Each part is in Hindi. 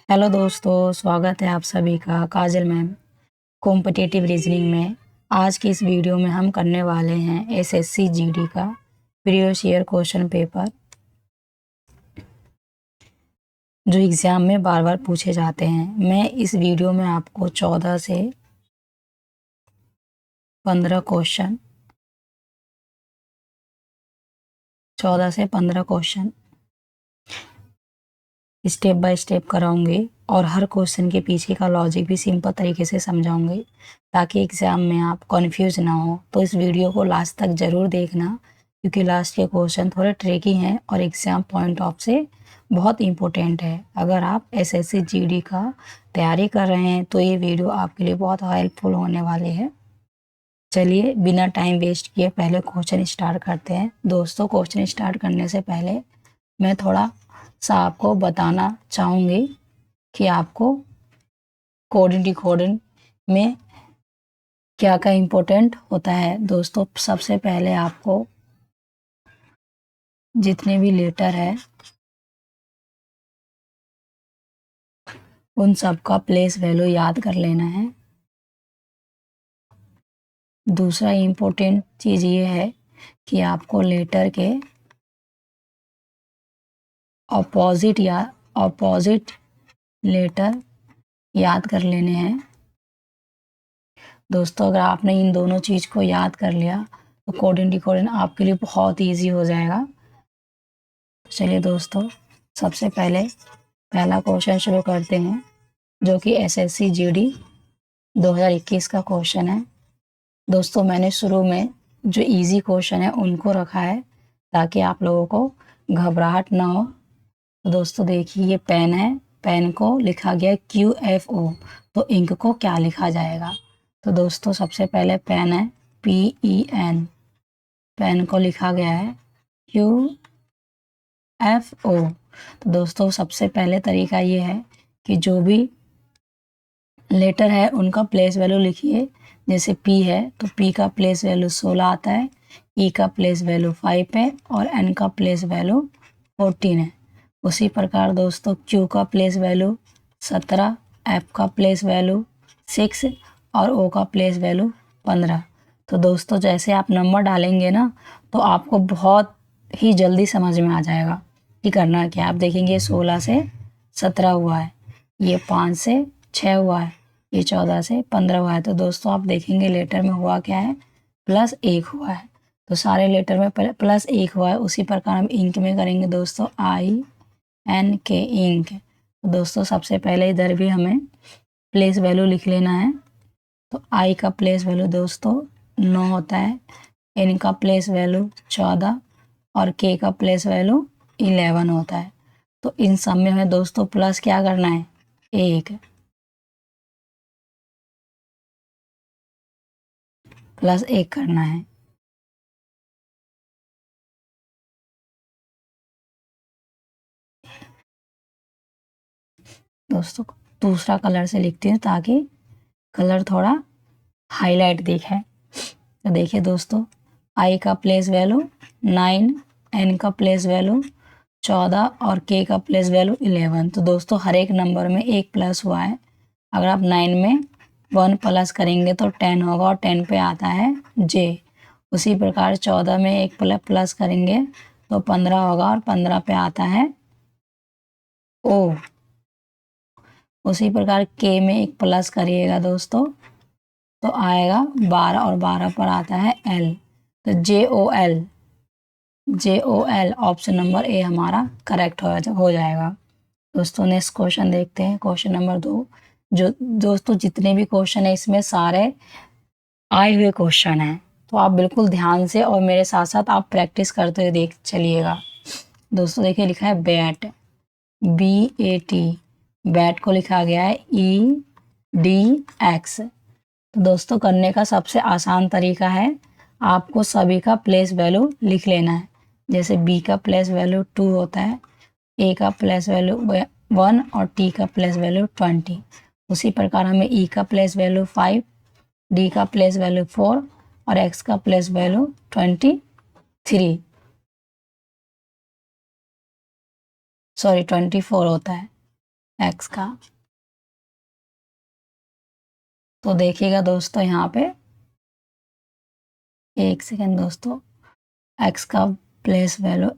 हेलो दोस्तों, स्वागत है आप सभी का काजल मैम कॉम्पिटिटिव रीजनिंग में। आज की इस वीडियो में हम करने वाले हैं एसएससी जीडी का प्रीवियस ईयर क्वेश्चन पेपर, जो एग्ज़ाम में बार बार पूछे जाते हैं। मैं इस वीडियो में आपको 14 से 15 क्वेश्चन स्टेप बाय स्टेप कराऊंगी और हर क्वेश्चन के पीछे का लॉजिक भी सिंपल तरीके से समझाऊंगी, ताकि एग्ज़ाम में आप कंफ्यूज ना हो। तो इस वीडियो को लास्ट तक ज़रूर देखना, क्योंकि लास्ट के क्वेश्चन थोड़े ट्रिकी हैं और एग्ज़ाम पॉइंट ऑफ से बहुत इम्पोर्टेंट है। अगर आप एसएससी जीडी का तैयारी कर रहे हैं तो ये वीडियो आपके लिए बहुत हेल्पफुल होने वाली है। चलिए बिना टाइम वेस्ट किए पहले क्वेश्चन स्टार्ट करते हैं। दोस्तों, क्वेश्चन स्टार्ट करने से पहले मैं थोड़ा सा आपको बताना चाहूँगी कि आपको कोडिंग डिकोडिंग में क्या क्या इम्पोर्टेंट होता है। दोस्तों, सबसे पहले आपको जितने भी लेटर है उन सब का प्लेस वैल्यू याद कर लेना है। दूसरा इम्पोर्टेंट चीज़ ये है कि आपको लेटर के ऑपोजिट लेटर याद कर लेने हैं। दोस्तों, अगर आपने इन दोनों चीज़ को याद कर लिया तो कोडिंग डिकोडिंग आपके लिए बहुत ईजी हो जाएगा। चलिए दोस्तों, सबसे पहले पहला क्वेश्चन शुरू करते हैं, जो कि एसएससी जीडी 2021 का क्वेश्चन है। दोस्तों, मैंने शुरू में जो इजी क्वेश्चन है उनको रखा है, ताकि आप लोगों को घबराहट ना हो। तो दोस्तों देखिए, ये पेन है, पेन को लिखा गया है QFO, तो इंक को क्या लिखा जाएगा। तो दोस्तों, सबसे पहले पेन है PEN, पेन को लिखा गया है QFO। तो दोस्तों, सबसे पहले तरीका ये है कि जो भी लेटर है उनका प्लेस वैल्यू लिखिए। जैसे P है तो P का प्लेस वैल्यू 16 आता है, E का प्लेस वैल्यू 5 है और N का प्लेस वैल्यू 14 है। उसी प्रकार दोस्तों, Q का प्लेस वैल्यू 17, F का प्लेस वैल्यू 6 और O का प्लेस वैल्यू 15। तो दोस्तों, जैसे आप नंबर डालेंगे ना, तो आपको बहुत ही जल्दी समझ में आ जाएगा कि करना क्या। आप देखेंगे 16 से 17 हुआ है, ये 5 से 6 हुआ है, ये 14 से 15 हुआ है। तो दोस्तों, आप देखेंगे लेटर में हुआ क्या है, +1 हुआ है। तो सारे लेटर में +1 हुआ है। उसी प्रकार हम इंक में करेंगे दोस्तों, INK, इंक। तो दोस्तों, सबसे पहले इधर भी हमें प्लेस वैल्यू लिख लेना है। तो I का प्लेस वैल्यू दोस्तों 9 होता है, N का प्लेस वैल्यू 14 और K का प्लेस वैल्यू 11 होता है। तो इन सब में हमें दोस्तों प्लस क्या करना है, 1 +1 करना है। दोस्तों, दूसरा कलर से लिखती हूँ ताकि कलर थोड़ा हाईलाइट दिखे। तो देखिए दोस्तों, I का प्लेस वैल्यू 9, N का प्लेस वैल्यू 14 और K का प्लेस वैल्यू 11। तो दोस्तों, हर एक नंबर में एक प्लस हुआ है। अगर आप 9 में 1 प्लस करेंगे तो 10 होगा और 10 पे आता है J। उसी प्रकार 14 में एक प्लस करेंगे तो 15 होगा और 15 पे आता है O। उसी प्रकार K में एक प्लस करिएगा दोस्तों तो आएगा 12 और 12 पर आता है L। तो JOL ऑप्शन नंबर ए हमारा करेक्ट हो जाएगा। दोस्तों, नेक्स्ट क्वेश्चन देखते हैं, क्वेश्चन नंबर 2। जो दोस्तों, जितने भी क्वेश्चन है इसमें सारे आए हुए क्वेश्चन हैं, तो आप बिल्कुल ध्यान से और मेरे साथ साथ आप प्रैक्टिस करते हुए देख चलिएगा। दोस्तों देखिए, लिखा है बैट, BAT, बैट को लिखा गया है EDX। तो दोस्तों, करने का सबसे आसान तरीका है, आपको सभी का प्लेस वैल्यू लिख लेना है। जैसे B का प्लेस वैल्यू 2 होता है, A का प्लेस वैल्यू 1 और T का प्लेस वैल्यू 20। उसी प्रकार हमें E का प्लेस वैल्यू 5, D का प्लेस वैल्यू 4 और X का प्लेस वैल्यू 24 होता है। एक्स का। तो देखिएगा दोस्तों यहाँ पे, एक सेकेंड दोस्तों, एक्स का प्लेस वैल्यू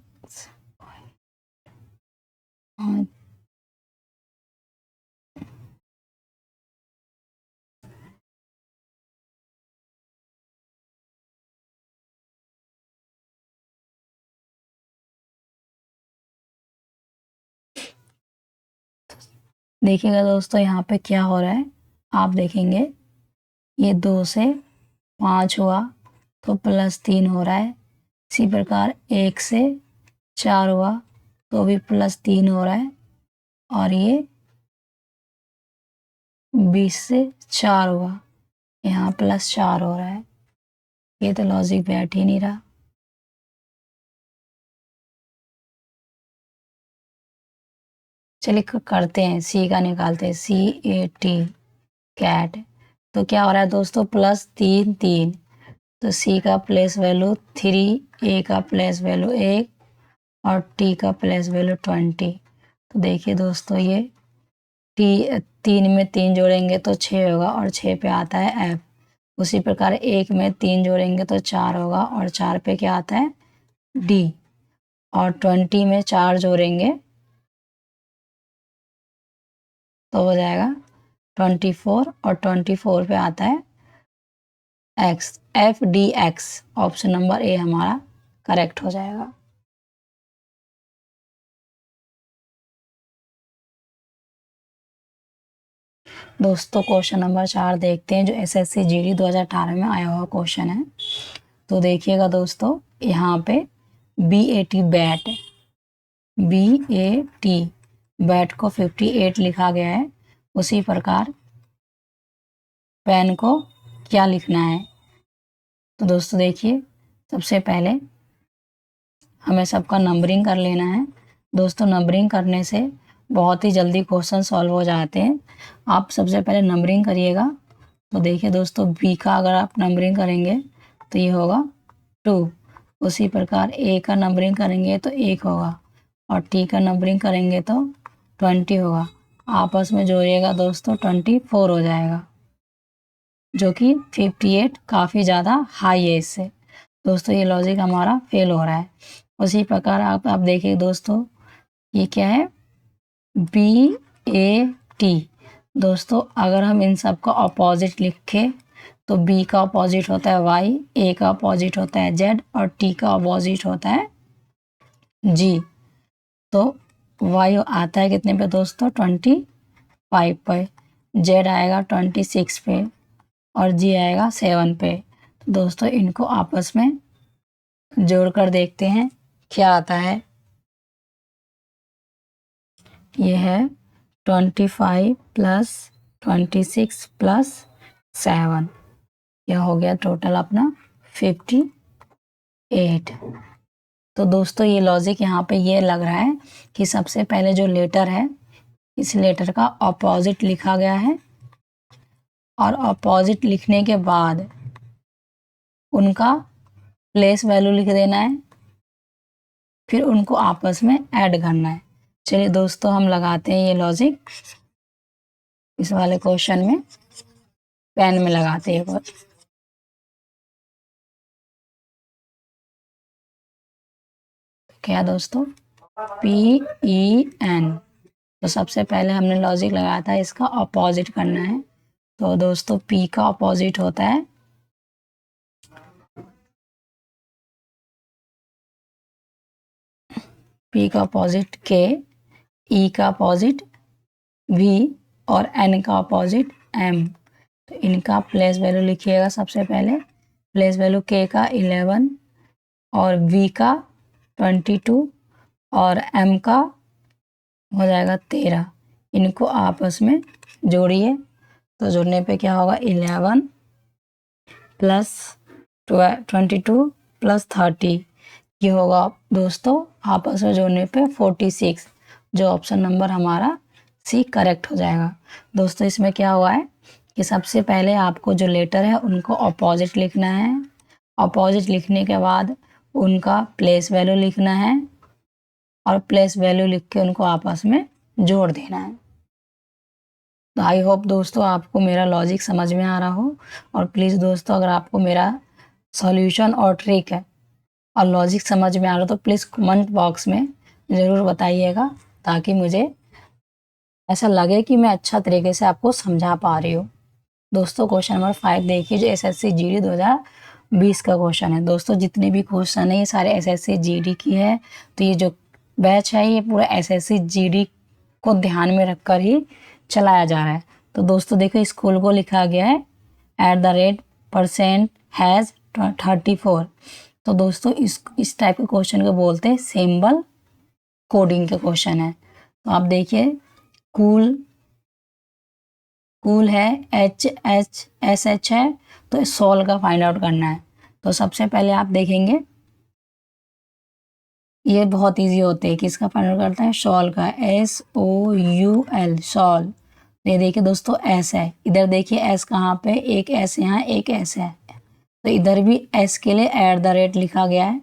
देखिएगा दोस्तों यहाँ पे क्या हो रहा है। आप देखेंगे ये 2 से 5 हुआ तो +3 हो रहा है। इसी प्रकार 1 से 4 हुआ तो भी +3 हो रहा है। और ये 20 से 4 हुआ, यहाँ +4 हो रहा है। ये तो लॉजिक बैठ ही नहीं रहा। चलिए करते हैं, सी का निकालते हैं, CAT कैट। तो क्या हो रहा है दोस्तों, +3 3, तो सी का प्लेस वैल्यू 3, ए का प्लेस वैल्यू 1 और टी का प्लेस वैल्यू 20। तो देखिए दोस्तों ये टी 3 में 3 जोड़ेंगे तो 6 होगा और 6 पे आता है एफ। उसी प्रकार 1 में 3 जोड़ेंगे तो 4 होगा और 4 पे क्या आता है डी। और 20 में 4 जोड़ेंगे तो हो जाएगा 24 और 24 पे आता है x, FDX। Option number A हमारा करेक्ट हो जाएगा। दोस्तों क्वेश्चन नंबर 4 देखते हैं, जो SSC GD 2018 में आया हुआ क्वेश्चन है। तो देखिएगा दोस्तों यहाँ पे BAT बैट, बैट को 58 लिखा गया है। उसी प्रकार पेन को क्या लिखना है। तो दोस्तों देखिए सबसे पहले हमें सबका नंबरिंग कर लेना है। दोस्तों नंबरिंग करने से बहुत ही जल्दी क्वेश्चन सॉल्व हो जाते हैं। आप सबसे पहले नंबरिंग करिएगा। तो देखिए दोस्तों बी का अगर आप नंबरिंग करेंगे तो ये होगा 2। उसी प्रकार ए का नंबरिंग करेंगे तो 1 होगा और टी का नंबरिंग करेंगे तो 20 होगा। आपस में जोड़िएगा दोस्तों 24 हो जाएगा, जो कि 58 काफ़ी ज़्यादा हाई है इससे। दोस्तों ये लॉजिक हमारा फेल हो रहा है। उसी प्रकार आप देखिए दोस्तों ये क्या है BAT। दोस्तों अगर हम इन सब का अपोजिट लिखें तो B का अपोजिट होता है Y, A का अपोजिट होता है Z और T का अपोजिट होता है G। तो Y आता है कितने पे दोस्तों 25 पे, Z आएगा 26 पे और G आएगा 7 पे। तो दोस्तों इनको आपस में जोड़कर देखते हैं क्या आता है। ये है 25 + 26 + 7, यह हो गया टोटल अपना 58। तो दोस्तों ये लॉजिक यहाँ पे ये लग रहा है कि सबसे पहले जो लेटर है इस लेटर का अपोजिट लिखा गया है और अपोजिट लिखने के बाद उनका प्लेस वैल्यू लिख देना है, फिर उनको आपस में ऐड करना है। चलिए दोस्तों हम लगाते हैं ये लॉजिक इस वाले क्वेश्चन में, पेन में लगाते हैं। क्या दोस्तों PEN। तो सबसे पहले हमने लॉजिक लगाया था इसका अपोजिट करना है। तो दोस्तों P का अपोजिट होता है P का अपोजिट K, E का अपोजिट V और N का अपोजिट M। तो इनका प्लेस वैल्यू लिखिएगा। सबसे पहले प्लेस वैल्यू K का 11 और V का 22 और M का हो जाएगा 13। इनको आपस में जोड़िए तो जोड़ने पे क्या होगा 11 + 22 + 30, ये होगा दोस्तों आपस में जोड़ने पे 46, जो ऑप्शन नंबर हमारा सी करेक्ट हो जाएगा। दोस्तों इसमें क्या हुआ है कि सबसे पहले आपको जो लेटर है उनको अपोजिट लिखना है। अपोजिट लिखने के बाद उनका प्लेस वैल्यू लिखना है और प्लेस वैल्यू लिख के उनको आपस में जोड़ देना है। तो आई होप दोस्तों आपको मेरा लॉजिक समझ में आ रहा हो। और प्लीज़ दोस्तों अगर आपको मेरा सॉल्यूशन और ट्रिक है और लॉजिक समझ में आ रहा हो तो प्लीज़ कमेंट बॉक्स में ज़रूर बताइएगा, ताकि मुझे ऐसा लगे कि मैं अच्छा तरीके से आपको समझा पा रही हूँ। दोस्तों क्वेश्चन नंबर 5 देखिए, जो एसएससी जीडी 2020 का क्वेश्चन है। दोस्तों जितने भी क्वेश्चन है ये सारे एसएससी जीडी की है। तो ये जो बैच है ये पूरा एसएससी जीडी को ध्यान में रखकर ही चलाया जा रहा है। तो दोस्तों देखो स्कूल को लिखा गया है @ %हैज़ 34। तो दोस्तों इस टाइप के क्वेश्चन को बोलते हैं सिंबल कोडिंग के क्वेश्चन है। तो आप देखिए कूल है HHSH है, तो सोल का फाइंड आउट करना है। तो सबसे पहले आप देखेंगे ये बहुत इजी होते हैं, किसका फाइंड आउट करता है, सॉल का, SOUL सॉल। ये देखिए दोस्तों एस है, इधर देखिए एस कहाँ पे, एक एस यहाँ एक एस है, तो इधर भी एस के लिए @ लिखा गया है।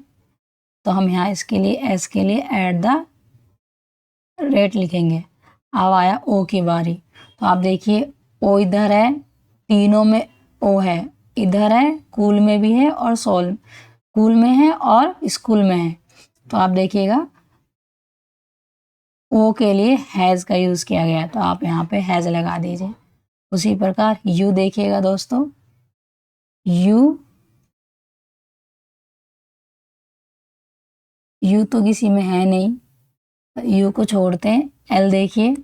तो हम यहाँ इसके लिए एस के लिए @ लिखेंगे। अब आया ओ की बारी, तो आप देखिए ओ इधर है, तीनों में ओ है, इधर है, कूल में भी है और सोल, कूल में है और स्कूल में है। तो आप देखिएगा ओ के लिए हैज़ का यूज़ किया गया है, तो आप यहाँ पे हैज़ लगा दीजिए। उसी प्रकार यू देखिएगा दोस्तों, यू तो किसी में है नहीं, यू को छोड़ते हैं। एल देखिए,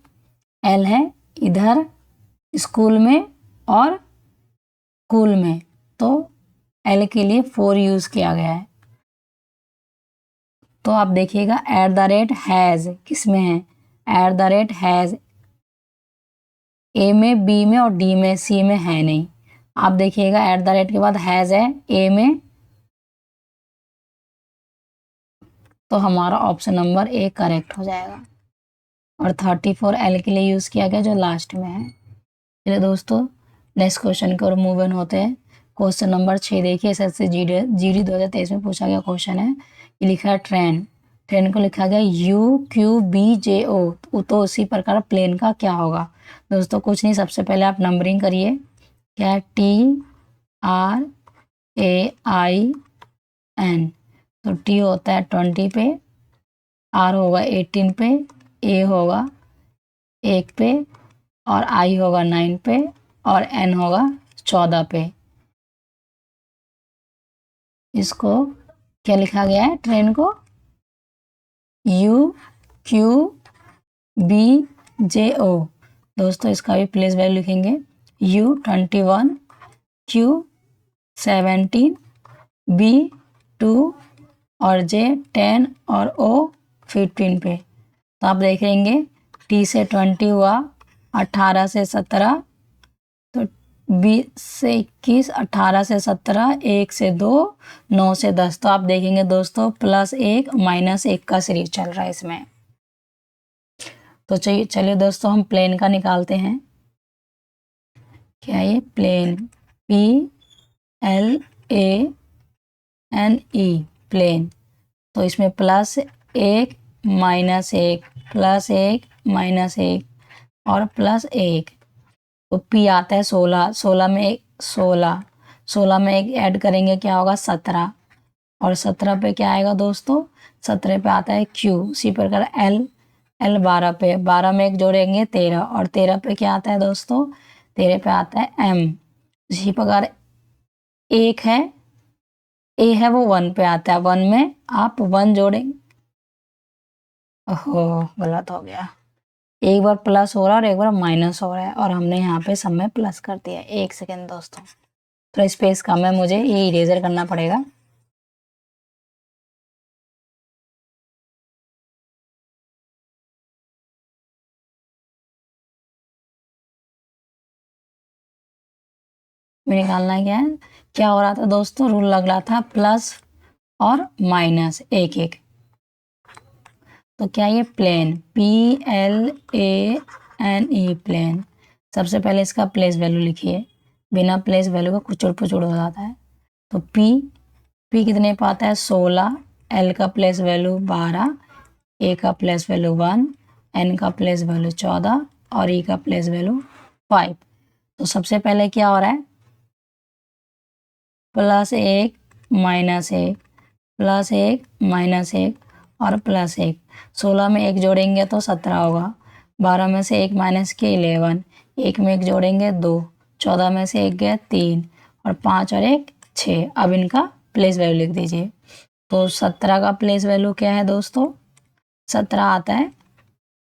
एल है इधर स्कूल में और कूल में, तो एल के लिए 4 यूज़ किया गया है। तो आप देखिएगा @ हैज़ किस में है, @ ए में, बी में और डी में, सी में है नहीं। आप देखिएगा @ के बाद हैज़ है ए में, तो हमारा ऑप्शन नंबर ए करेक्ट हो जाएगा। और 34 एल के लिए यूज़ किया गया जो लास्ट में है। चलिए दोस्तों नेक्स्ट क्वेश्चन की ओर मूव ऑन होते हैं। क्वेश्चन नंबर 6 देखिए, एसएससी जीडी 2023 में पूछा गया क्वेश्चन है। ये लिखा है ट्रेन को लिखा गया UQBJO, तो उसी प्रकार प्लेन का क्या होगा। दोस्तों कुछ नहीं, सबसे पहले आप नंबरिंग करिए, क्या है TRAIN, तो T होता है 20 पे, R होगा 18 पे, A होगा 1 पे और I होगा 9 पे और N होगा 14 पे। इसको क्या लिखा गया है, ट्रेन को UQBJO। दोस्तों इसका भी प्लेस वैल्यू लिखेंगे, U 21, Q 17, B 2 और J 10 और O 15 पे। तो आप देखेंगे T से 20 हुआ, 18 से 17, तो 20 से 21, 18 से 17, 1 से 2, 9 से 10। तो आप देखेंगे दोस्तों +1 -1 का सीरीज चल रहा है इसमें। तो चलिए दोस्तों हम प्लेन का निकालते हैं। क्या है ये, प्लेन, PLANE, प्लेन। तो इसमें +1 -1, +1 -1 और +1। तो P आता है 16, 16 में एक 16 में एक ऐड करेंगे क्या होगा 17, और 17 पे क्या आएगा दोस्तों, 17 पे आता है Q। उसी प्रकार L 12 पे, 12 में एक जोड़ेंगे 13, और 13 पे क्या आता है दोस्तों, 13 पे आता है M। इसी प्रकार एक है A है वो 1 पे आता है, 1 में आप 1 जोड़ेंगे, ओहो गलत हो गया, एक बार प्लस हो रहा है और एक बार माइनस हो रहा है, और हमने यहाँ पे सब में प्लस कर दिया। 1 सेकेंड दोस्तों, तो स्पेस कम है, मुझे ये इरेजर करना पड़ेगा। में निकालना क्या हो रहा था दोस्तों, रूल लग रहा था प्लस और माइनस एक एक। तो क्या ये प्लेन, PLANE प्लेन। सबसे पहले इसका प्लेस वैल्यू लिखिए, बिना प्लेस वैल्यू का कुचड़ पुचड़ हो जाता है। तो P कितने पे आता है 16, L का प्लेस वैल्यू 12, A का प्लेस वैल्यू 1, N का प्लेस वैल्यू 14 और E का प्लेस वैल्यू 5। तो सबसे पहले क्या हो रहा है, +1 -1 +1 -1 और +1। 16 में 1 जोड़ेंगे तो 17 होगा। 12 में से 1 माइनस के 11, 1 में 1 जोड़ेंगे 2, 14 में से 1 गया 3 और 5 और 1 6। अब इनका प्लेस वैल्यू लिख दीजिए। तो 17 का प्लेस वैल्यू क्या है दोस्तों, 17 आता है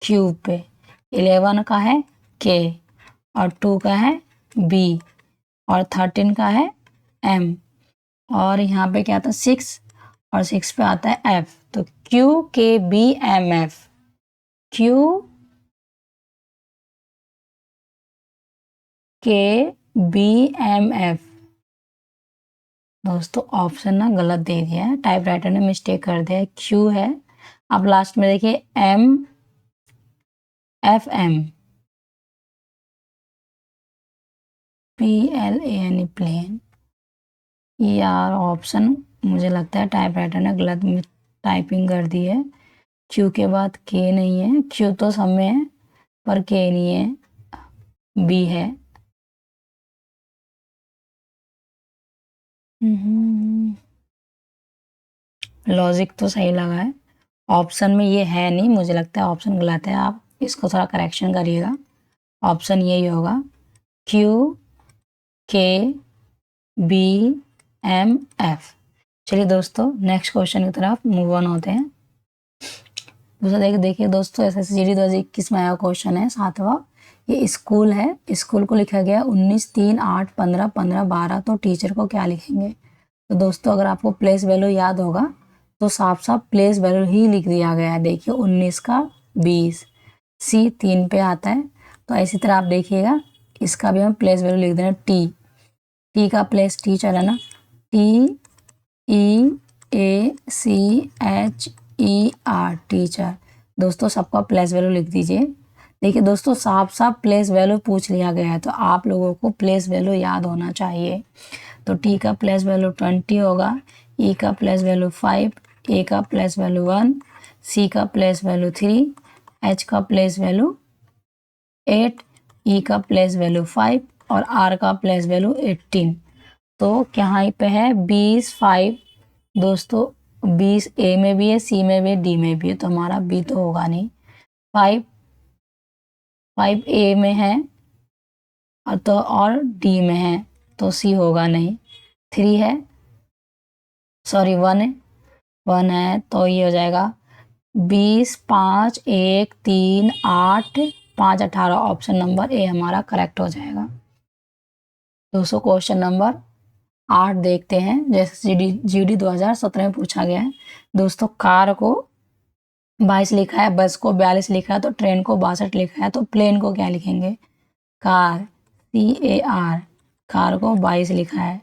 क्यूब पे, 11 का है के और 2 का है बी और 13 का है एम और यहाँ पे क्या आता है 6 और 6 पे आता है एफ। तो क्यू के बी एम एफ, क्यू के बी एम एफ। दोस्तों ऑप्शन ना गलत दे दिया है, टाइपराइटर ने मिस्टेक कर दिया है, क्यू है। अब लास्ट में देखिए M F M, PLAN plan. यार ऑप्शन मुझे लगता है टाइपराइटर ने गलत टाइपिंग कर दी है। क्यू के बाद के नहीं है, क्यू तो सब में है पर के नहीं है, बी है। लॉजिक तो सही लगा है, ऑप्शन में ये है नहीं, मुझे लगता है ऑप्शन गलत है। आप इसको थोड़ा करेक्शन करिएगा, ऑप्शन यही होगा क्यू के बी एम एफ। चलिए दोस्तों नेक्स्ट क्वेश्चन की तरफ मूव ऑन होते हैं। दूसरा देखिए दोस्तों, SSGD 2021 में आया क्वेश्चन है 7वां। ये स्कूल है, स्कूल को लिखा गया 19 3 8 15 15 12। तो टीचर को क्या लिखेंगे। तो दोस्तों अगर आपको प्लेस वैल्यू याद होगा तो साफ साफ प्लेस वैल्यू ही लिख दिया गया है। देखिए 19 का 20, सी 3 पे आता है। तो इसी तरह आप देखिएगा इसका भी हम प्लेस वैल्यू लिख देना टी का प्लेस टी चला ना, TEACHER टीचर। दोस्तों सबका प्लेस वैल्यू लिख दीजिए। देखिए दोस्तों साफ साफ प्लेस वैल्यू पूछ लिया गया है तो आप लोगों को प्लेस वैल्यू याद होना चाहिए। तो टी का प्लेस वैल्यू 20 होगा, ई का प्लेस वैल्यू 5, ए का प्लेस वैल्यू 1, सी का प्लेस वैल्यू 3, एच का प्लेस वैल्यू 8, ई का प्लेस वैल्यू 5 और आर का प्लेस वैल्यू 18। तो यहाँ पे है 20 5। दोस्तों 20 ए में भी है, सी में भी है, डी में भी है, तो हमारा बी तो होगा नहीं। 5 ए में है और तो और डी में है तो सी होगा नहीं। 3 है, सॉरी 1 है तो ये हो जाएगा 20 5 1 3 8 5 18। ऑप्शन नंबर ए हमारा करेक्ट हो जाएगा। दोस्तों क्वेश्चन नंबर 8 देखते हैं। जैसे GD 2017 में पूछा गया है। दोस्तों कार को 22 लिखा है, बस को 42 लिखा है, तो ट्रेन को 62 लिखा है, तो प्लेन को क्या लिखेंगे। कार CAR, कार को 22 लिखा है।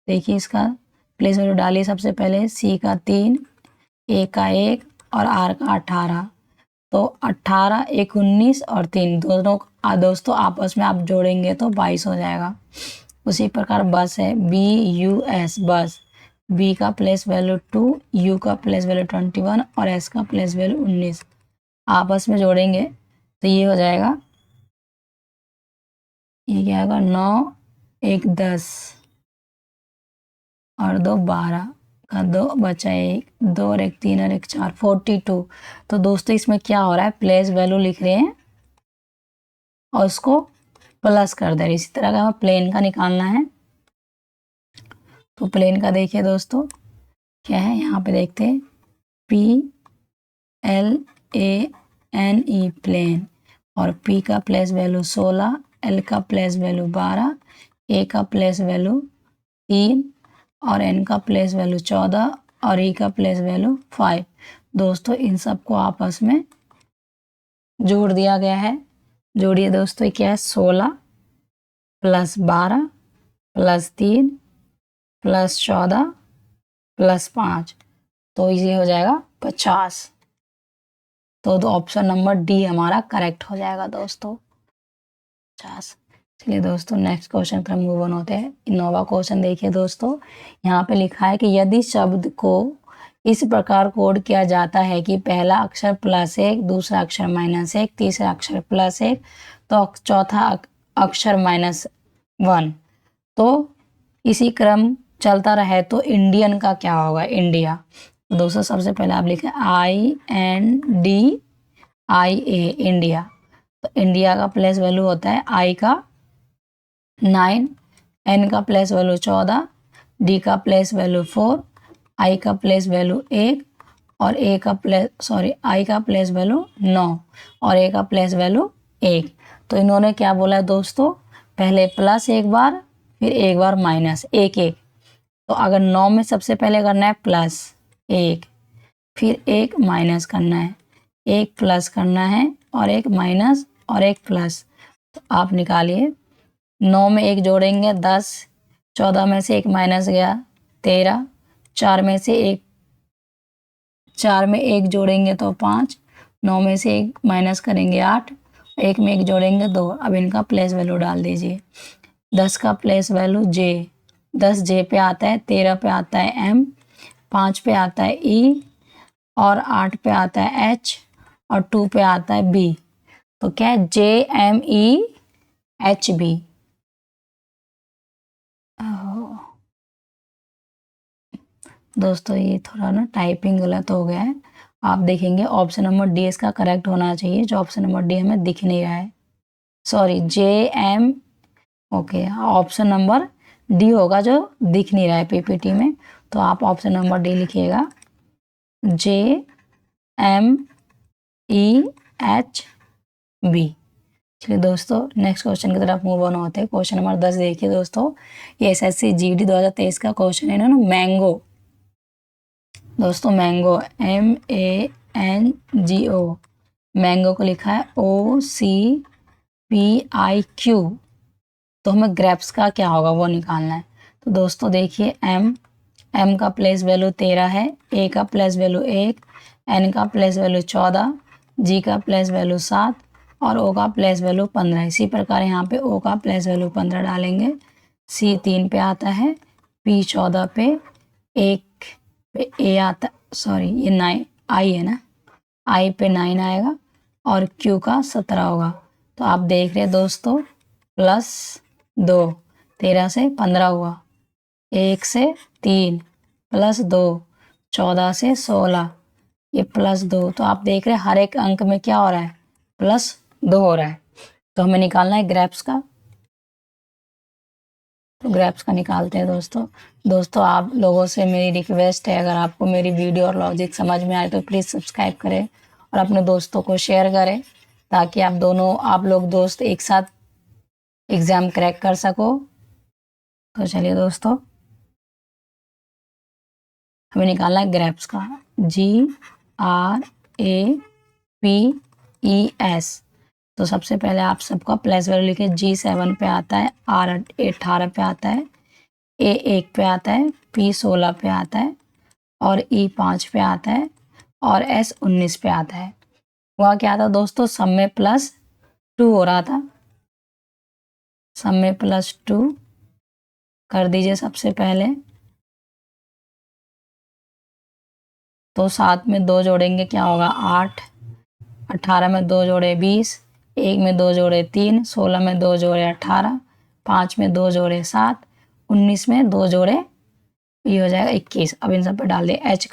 देखिए इसका प्लेस वैल्यू डालिए। सबसे पहले सी का 3, ए का 1 और आर का 18। तो 18 1 19 और 3 दोनों दोस्तों आपस में आप जोड़ेंगे तो 22 हो जाएगा। उसी प्रकार बस है BUS बस, बी का प्लेस वैल्यू 2, यू का प्लेस वैल्यू 21 और एस का प्लेस वैल्यू 19। आपस में जोड़ेंगे तो ये हो जाएगा, ये क्या आएगा 9 1 10 और 2 12 का 2 बचा 1, 2 और 1 3 और 1 4 42। तो दोस्तों इसमें क्या हो रहा है, प्लेस वैल्यू लिख रहे हैं और उसको प्लस कर दे रहे। इसी तरह का हमें प्लेन का निकालना है। तो प्लेन का देखिए दोस्तों क्या है, यहाँ पे देखते हैं PLANE प्लेन और P का प्लेस वैल्यू 16, L का प्लेस वैल्यू 12, A का प्लेस वैल्यू 3 और N का प्लेस वैल्यू 14 और E का प्लेस वैल्यू 5। दोस्तों इन सबको आपस में जोड़ दिया गया है। जोड़िए दोस्तों, क्या है 16 + 12 + 3 + 14 + 5। तो ये हो जाएगा 50। तो ऑप्शन नंबर डी हमारा करेक्ट हो जाएगा दोस्तों, 50। चलिए दोस्तों नेक्स्ट क्वेश्चन पर मूव ऑन होते हैं। 9वां क्वेश्चन देखिए दोस्तों, यहाँ पे लिखा है कि यदि शब्द को इस प्रकार कोड किया जाता है कि पहला अक्षर +1, दूसरा अक्षर -1, तीसरा अक्षर +1 तो चौथा अक्षर -1। तो इसी क्रम चलता रहे तो इंडियन का क्या होगा, इंडिया। तो दोस्तों सबसे पहले आप लिखें INDIA, इंडिया। तो इंडिया का प्लेस वैल्यू होता है आई का 9, एन का प्लेस वैल्यू 14, डी का प्लेस वैल्यू 4, आई का प्लेस वैल्यू 1 और आई का प्लेस वैल्यू 9 और ए का प्लेस वैल्यू 1। तो इन्होंने क्या बोला है दोस्तों, पहले प्लस एक बार फिर एक बार माइनस, एक एक। तो अगर 9 में सबसे पहले करना है प्लस 1, फिर एक माइनस करना है, एक प्लस करना है और एक माइनस और एक प्लस। तो आप निकालिए, 9 में एक जोड़ेंगे 10, 14 में से एक माइनस गया 13, 4 में से एक 4 में एक जोड़ेंगे तो 5, 9 में से एक माइनस करेंगे 8, एक में एक जोड़ेंगे 2। अब इनका प्लेस वैल्यू डाल दीजिए। 10 का प्लेस वैल्यू जे, 10 जे पे आता है, 13 पे आता है एम, 5 पे आता है ई और 8 पे आता है एच और 2 पे आता है बी। तो क्या है, JMEHB। दोस्तों ये थोड़ा ना टाइपिंग गलत हो गया है, आप देखेंगे ऑप्शन नंबर डी इसका करेक्ट होना चाहिए, जो ऑप्शन नंबर डी हमें दिख नहीं रहा है। Sorry, JM, okay, option number D होगा जो दिख नहीं रहा है पीपीटी में। तो आप ऑप्शन नंबर डी लिखिएगा, JMEHB। चलिए दोस्तों नेक्स्ट क्वेश्चन की तरफ मूव ऑन होते हैं। क्वेश्चन नंबर 10 देखिए दोस्तों, ये SSC GD 2023 का क्वेश्चन है ना, मैंगो। दोस्तों मैंगो MANGO, मैंगो को लिखा है OCPIQ। तो हमें ग्रेप्स का क्या होगा वो निकालना है। तो दोस्तों देखिए, M का प्लेस वैल्यू 13 है, A का प्लेस वैल्यू 1, N का प्लेस वैल्यू 14, G का प्लेस वैल्यू 7 और O का प्लेस वैल्यू 15। इसी प्रकार यहाँ पे O का प्लेस वैल्यू 15 डालेंगे, C 3 पे आता है, P 14 पे, 1 पे A आता, सॉरी ये 9 I है ना, I पे 9 आएगा और Q का 17 होगा। तो आप देख रहे हैं दोस्तों, +2, 13 से 15 हुआ, 1 से 3 +2, 14 से 16, ये +2। तो आप देख रहे हैं हर एक अंक में क्या हो रहा है, +2 हो रहा है। तो हमें निकालना है ग्रेप्स का। तो ग्रेप्स का निकालते हैं दोस्तों आप लोगों से मेरी रिक्वेस्ट है, अगर आपको मेरी वीडियो और लॉजिक समझ में आए तो प्लीज़ सब्सक्राइब करें और अपने दोस्तों को शेयर करें, ताकि आप लोग दोस्त एक साथ एग्ज़ाम क्रैक कर सको। तो चलिए दोस्तों, हमें निकालना है ग्रेप्स का, GRAPES। तो सबसे पहले आप सबका प्लेस वैल्यू लिखे, G 7 पे आता है, R 18 पे आता है, A 1 पे आता है, P 16 पे आता है और E 5 पे आता है और S 19 पे आता है। वहाँ क्या था दोस्तों, सब में +2 हो रहा था, सब में +2 कर दीजिए सबसे पहले। तो 7 में 2 जोड़ेंगे क्या होगा, 8, 18 में 2 जोड़े 20, 1 में 2 जोड़े 3, 16 में 2 जोड़े 18, 5 में 2 जोड़े 7, 19 में 2 जोड़े, ये हो जाएगा 21। अब इन सब पे डाल दिए, H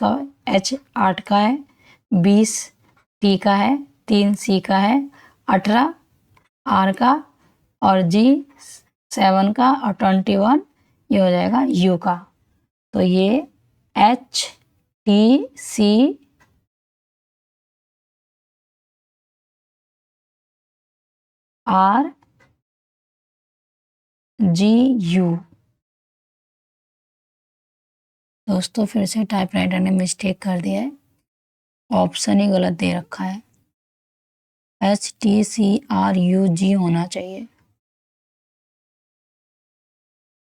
8 का है, 20 T का है, 3 C का है, 18 R का और G 7 का और 21 ये हो जाएगा U का। तो ये HTC RGU। दोस्तों फिर से टाइपराइटर ने मिस्टेक कर दिया है, ऑप्शन ही गलत दे रखा है, HTCRUG होना चाहिए,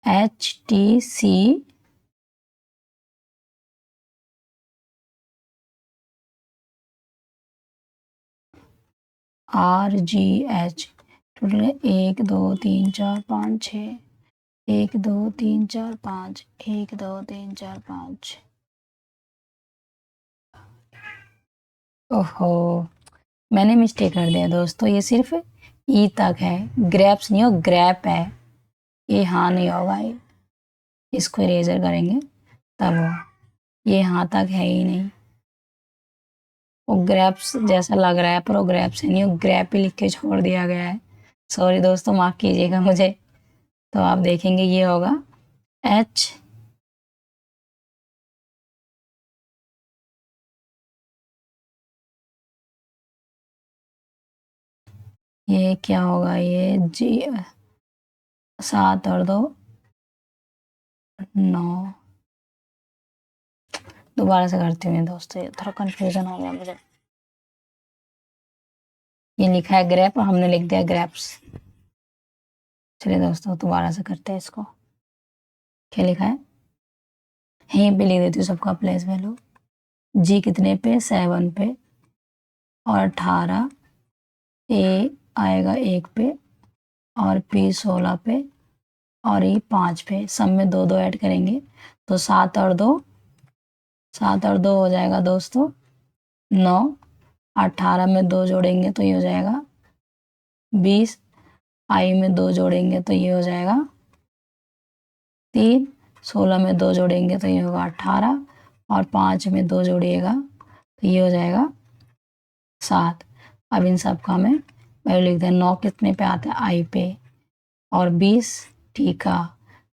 HTC RGH। टोटल 1 2 3 4 5 6, 1 2 3 4 5, 1 2 3 4 5। ओहो, मैंने मिस्टेक कर दिया दोस्तों, ये सिर्फ ई तक है, ग्रेप्स नहीं हो, ग्रैप है, ये हाँ नहीं होगा, ये इसको इरेजर करेंगे तब हो, ये हाँ तक है ही नहीं, वो ग्रेप्स जैसा लग रहा है पर वो ग्रेप्स है नहीं, वो ग्रैप ही लिख के छोड़ दिया गया है। सॉरी दोस्तों, माफ़ कीजिएगा मुझे। तो आप देखेंगे ये होगा एच, ये क्या होगा, ये जी, 7 और 2 9। दोबारा से करती हूँ दोस्तों, ये थोड़ा कंफ्यूजन हो गया मुझे। ये लिखा है ग्रेप और हमने लिख दिया ग्रेप्स। चलिए दोस्तों दोबारा से करते हैं इसको। क्या लिखा है, यहीं पे लिख देती हूँ सबका प्लेस वैल्यू। जी कितने पे, 7 पे, और 18, ए आएगा 1 पे, और पी 16 पे, और ई 5 पे। सब में 2 2 ऐड करेंगे तो 7 और 2 हो जाएगा दोस्तों 9। 18 में 2 जोड़ेंगे तो ये हो जाएगा 20। आई में 2 जोड़ेंगे तो ये हो जाएगा 3। 16 में 2 जोड़ेंगे तो ये होगा 18, और 5 में 2 जोड़िएगा तो ये हो जाएगा 7। अब इन सब का मैं वैल्यू लिख दें। 9 कितने पे आता है, आई पे, और 20 टी का,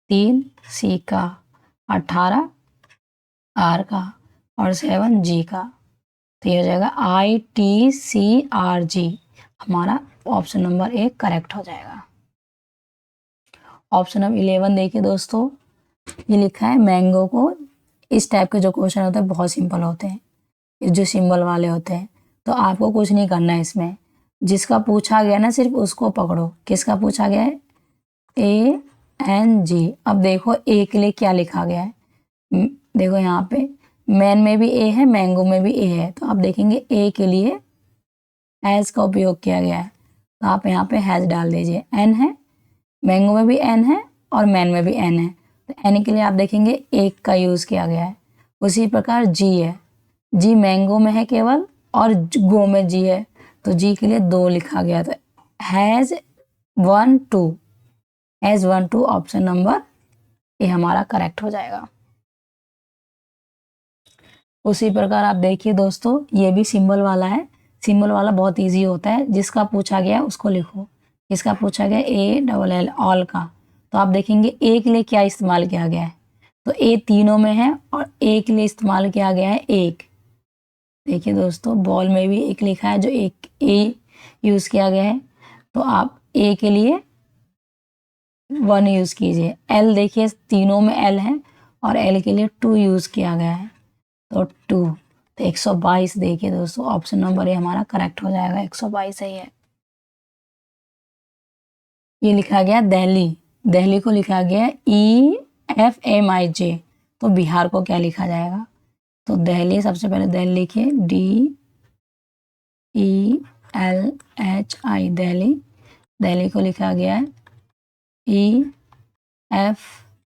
3 सी का, 18 आर का, और 7 जी का। तो ये हो जाएगा ITCRG। हमारा ऑप्शन नंबर 1 करेक्ट हो जाएगा। ऑप्शन नंबर 11 देखिए दोस्तों, ये लिखा है मैंगो को, इस टाइप के जो क्वेश्चन होते हैं बहुत सिंपल होते हैं, ये जो सिंबल वाले होते हैं। तो आपको कुछ नहीं करना है इसमें, जिसका पूछा गया ना सिर्फ उसको पकड़ो। किसका पूछा गया है, ANG। अब देखो ए के लिए क्या लिखा गया है, देखो यहाँ पे मैन में भी ए है, मैंगो में भी ए है, तो आप देखेंगे ए के लिए हैज़ का उपयोग किया गया है, तो आप यहाँ पे हैज़ डाल दीजिए। एन है, मैंगो में भी एन है और मैन में भी एन है, तो एन के लिए आप देखेंगे एक का यूज़ किया गया है। उसी प्रकार जी है, जी मैंगो में है केवल, और गो में जी है, तो जी के लिए 2 लिखा गया। तो has 1 2, has 1 2 option number A हमारा करेक्ट हो जाएगा। उसी प्रकार आप देखिए दोस्तों, ये भी सिंबल वाला है। सिंबल वाला बहुत इजी होता है, जिसका पूछा गया उसको लिखो। इसका पूछा गया ALL ऑल का, तो आप देखेंगे ए के लिए क्या इस्तेमाल किया गया है, तो ए तीनों में है, और ए के लिए इस्तेमाल किया गया है एक। देखिए दोस्तों, बॉल में भी एक लिखा है जो एक ए यूज़ किया गया है, तो आप ए के लिए 1 यूज़ कीजिए। एल देखिए तीनों में एल है, और एल के लिए 2 यूज़ किया गया है, तो 2। तो 122 देखिए दोस्तों, ऑप्शन नंबर ए हमारा करेक्ट हो जाएगा, 122 सही है। ये लिखा गया दिल्ली, दिल्ली को लिखा गया EFMIJ, तो बिहार को क्या लिखा जाएगा, तो दिल्ली, सबसे पहले दिल्ली लिखिए DELHI, दिल्ली। दिल्ली को लिखा गया है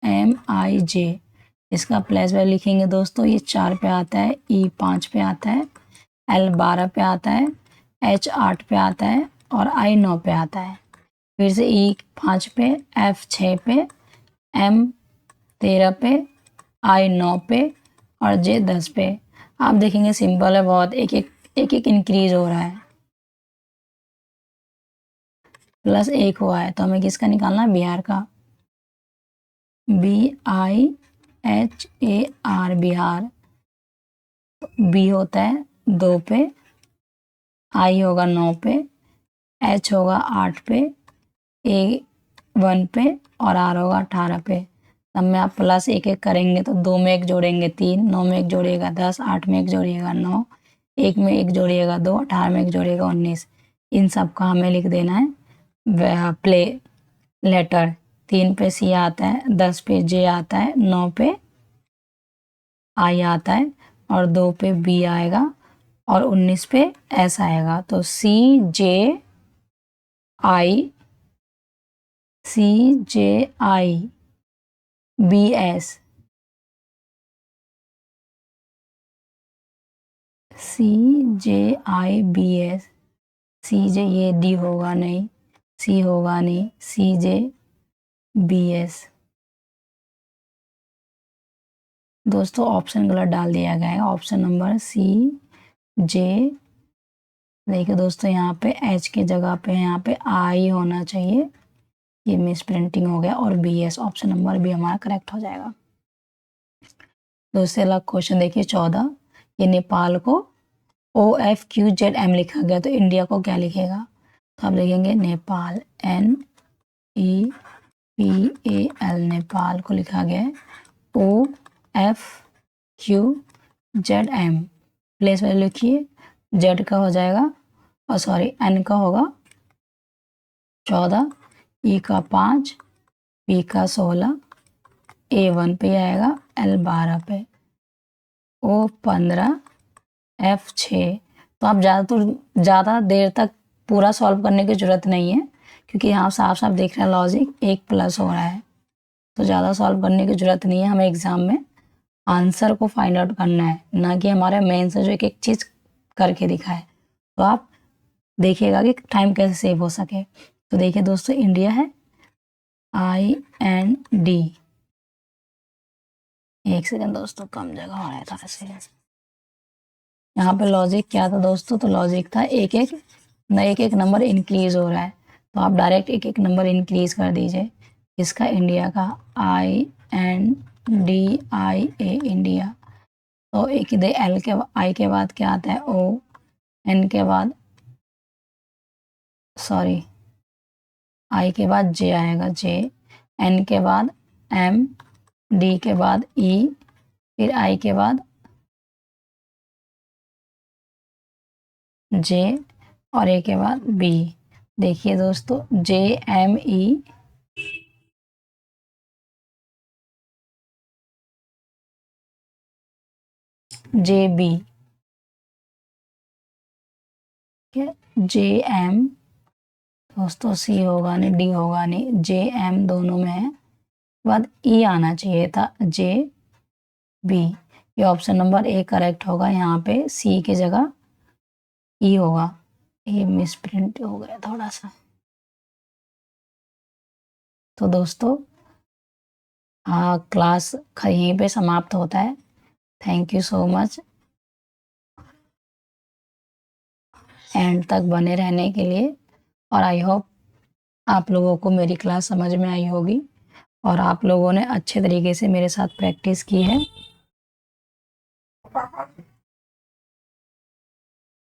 EFMIJ। इसका प्लेस वैल्यू लिखेंगे दोस्तों, ये 4 पे आता है, E 5 पे आता है, L 12 पे आता है, H 8 पे आता है, और I 9 पे आता है। फिर से E 5 पे, F 6 पे, M 13 पे, I 9 पे, और J 10 पे। आप देखेंगे सिंपल है बहुत, एक इंक्रीज हो रहा है, +1 हुआ है, तो हमें किसका निकालना है, बिहार का। BIHAR, बिहार। बी होता है 2 पे, आई होगा 9 पे, एच होगा 8 पे, ए 1 पे, और आर होगा 18 पे। तब में आप प्लस एक एक करेंगे तो 2 में 1 जोड़ेंगे 3, 9 में 1 जोड़िएगा 10, 8 में 1 जोड़िएगा 9, 1 में 1 जोड़िएगा 2, 18 में 1 जोड़िएगा 19। इन सब का हमें लिख देना है प्ले लेटर। 3 पे सी आता है, 10 पे जे आता है, 9 पे आई आता है, और 2 पे बी आएगा, और 19 पे एस आएगा। तो आई BS, CJIBS, CJ ये डी होगा नहीं, सी होगा नहीं, CJBS। दोस्तों ऑप्शन गलत डाल दिया गया है, ऑप्शन नंबर CJ। देखिए दोस्तों यहाँ पे H की जगह पे यहाँ पे I होना चाहिए, ये मिस प्रिंटिंग हो गया, और BS ऑप्शन नंबर भी हमारा करेक्ट हो जाएगा। दोस्तों अगला क्वेश्चन देखिए 14, ये नेपाल को OFQZM लिखा गया, तो इंडिया को क्या लिखेगा? तो आप लिखेंगे नेपाल, NEPAL, नेपाल को लिखा गया है OFQZM। प्लेस वैल्यू लिखिए, Z का हो जाएगा, और सॉरी N का होगा 14, E का 5, P का 16, A1 पे आएगा, L 12 पे, O 15, F 6। तो आप ज़्यादा देर तक पूरा सॉल्व करने की ज़रूरत नहीं है, क्योंकि यहाँ साफ साफ देख रहे हैं लॉजिक 1 प्लस हो रहा है, तो ज़्यादा सॉल्व करने की ज़रूरत नहीं है। हमें एग्ज़ाम में आंसर को फाइंड आउट करना है, ना कि हमारे मेन से जो एक एक चीज़ करके दिखाए। तो आप देखिएगा कि टाइम कैसे सेव हो सके। तो देखिए दोस्तों, इंडिया है IND। एक सेकंड दोस्तों, कम जगह हो रहा था ऐसे। यहाँ पे लॉजिक क्या था दोस्तों? तो लॉजिक था एक एक नंबर इंक्रीज हो रहा है, तो आप डायरेक्ट एक एक नंबर इंक्रीज कर दीजिए। इसका इंडिया का INDIA, इंडिया। तो एक दे L के I के बाद क्या आता है? O, N के बाद सॉरी I के बाद J आएगा, J, N के बाद M, D के बाद E, फिर I के बाद J, और A के बाद B। देखिए दोस्तों, JME, JB, JM। दोस्तों C होगा नहीं, D होगा नहीं, JM दोनों में है, बाद E आना चाहिए था, JB। ये ऑप्शन नंबर A करेक्ट होगा, यहाँ पे C की जगह E होगा। ये मिस प्रिंट हो गया थोड़ा सा। तो दोस्तों हाँ, क्लास यहीं पे समाप्त होता है। Thank you so much and तक बने रहने के लिए, और आई होप आप लोगों को मेरी क्लास समझ में आई होगी, और आप लोगों ने अच्छे तरीके से मेरे साथ प्रैक्टिस की है।